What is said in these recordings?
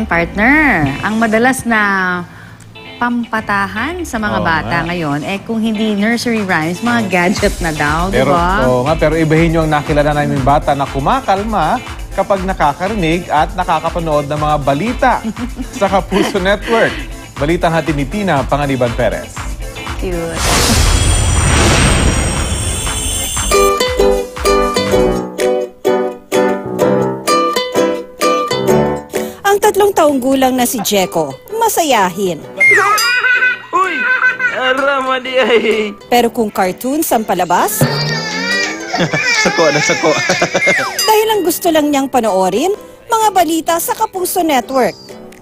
partner, ang madalas na pampatahan sa mga bata ngayon, kung hindi nursery rhymes, mga gadget na daw, di ba? Pero ibahin nyo ang nakilala namin bata na kumakalma kapag nakakarinig at nakakapanood ng mga balita sa Kapuso Network. Balitang hatid ni Tina Panganiban Perez. Cute. Ang 3 taong gulang na si Jeko, masayahin. Uy! Arama di ay! Pero kung cartoons ang palabas, Sako na sako. dahil ang gusto lang niyang panoorin, mga balita sa Kapuso Network.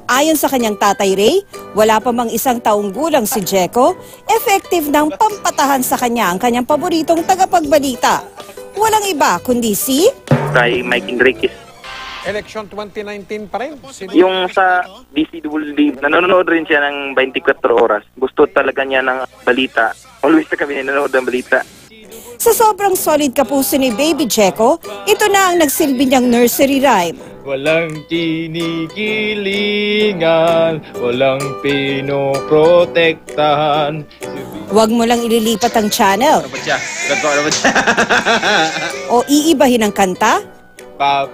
Ayon sa kanyang tatay Ray, wala pa mang 1 taong gulang si Jeko, effective ng pampatahan sa kanya ang kanyang paboritong tagapagbalita. Walang iba kundi si Kay Mike Enriquez. Election 2019 pa rin. Yung sa DCWD, nanonood rin siya ng 24 oras. Gusto talaga niya ng balita. Always na kami nanonood ng balita. Sa sobrang solid kapuso ni Baby Jeko, ito na ang nagsilbi niyang nursery rhyme. Walang kinikilingan, walang pinoprotektahan. Huwag mo lang ililipat ang channel Ano ba siya? Ano ba siya? o iibahin ang kanta Pa.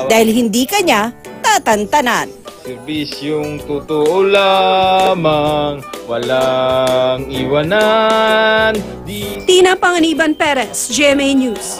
dahil hindi ka niya tatantanan. Serbisyong totoo lamang, walang iwanan. Tina Panganiban Perez, GMA News.